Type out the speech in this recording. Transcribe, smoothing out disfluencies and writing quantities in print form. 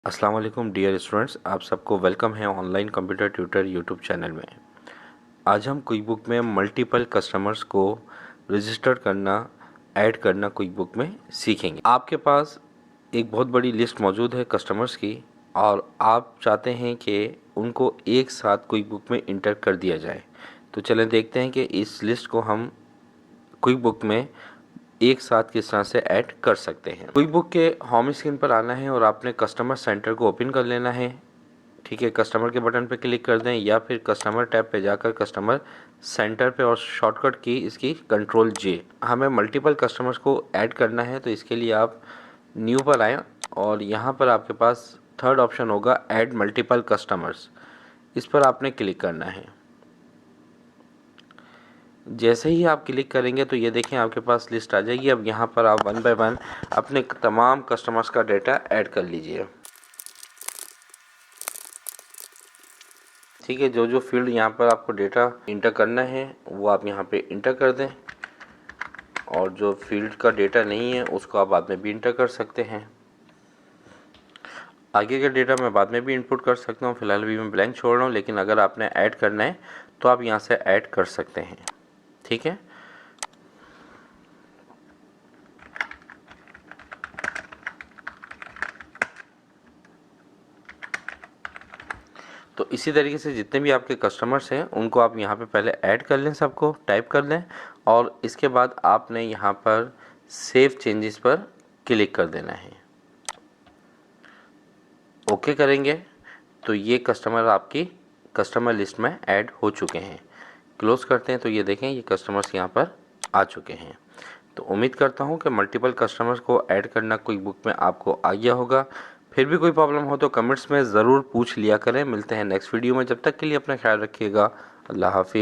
अस्सलाम वालेकुम dear students, आप सबको वेलकम है online computer tutor YouTube channel में। आज हम क्विक बुक में मल्टीपल कस्टमर्स को रजिस्टर करना, ऐड करना क्विक बुक में सीखेंगे। आपके पास एक बहुत बड़ी लिस्ट मौजूद है कस्टमर्स की और आप चाहते हैं कि उनको एक साथ क्विक बुक में इंटर कर दिया जाए। तो चलें देखते हैं कि इस लिस्ट को हम क्विक बुक में एक साथ किस तरह से ऐड कर सकते हैं। क्विक बुक के होम स्क्रीन पर आना है और आपने कस्टमर सेंटर को ओपन कर लेना है। ठीक है, कस्टमर के बटन पे क्लिक कर दें या फिर कस्टमर टैब पे जाकर कस्टमर सेंटर पे और शॉर्टकट की इसकी कंट्रोल जे। हमें मल्टीपल कस्टमर्स को ऐड करना है तो इसके लिए आप न्यू पर आएँ और यहाँ पर आपके पास थर्ड ऑप्शन होगा ऐड मल्टीपल कस्टमर्स। इस पर आपने क्लिक करना है। जैसे ही आप क्लिक करेंगे तो ये देखें आपके पास लिस्ट आ जाएगी। अब यहाँ पर आप वन बाय वन अपने तमाम कस्टमर्स का डेटा ऐड कर लीजिए। ठीक है, जो जो फील्ड यहाँ पर आपको डेटा इंटर करना है वो आप यहाँ पे इंटर कर दें और जो फील्ड का डेटा नहीं है उसको आप बाद में भी इंटर कर सकते हैं। आगे का डेटा मैं बाद में भी इनपुट कर सकता हूँ, फिलहाल भी मैं ब्लैंक छोड़ रहा हूँ, लेकिन अगर आपने ऐड करना है तो आप यहाँ से ऐड कर सकते हैं। ठीक है, तो इसी तरीके से जितने भी आपके कस्टमर्स हैं उनको आप यहाँ पे पहले ऐड कर लें, सबको टाइप कर लें और इसके बाद आपने यहाँ पर सेव चेंजेस पर क्लिक कर देना है। ओके करेंगे तो ये कस्टमर आपकी कस्टमर लिस्ट में ऐड हो चुके हैं। क्लोज करते हैं तो ये देखें ये कस्टमर्स यहाँ पर आ चुके हैं। तो उम्मीद करता हूँ कि मल्टीपल कस्टमर्स को ऐड करना क्विक बुक में आपको आ गया होगा। फिर भी कोई प्रॉब्लम हो तो कमेंट्स में ज़रूर पूछ लिया करें। मिलते हैं नेक्स्ट वीडियो में, जब तक के लिए अपना ख्याल रखिएगा। अल्लाह हाफिज़।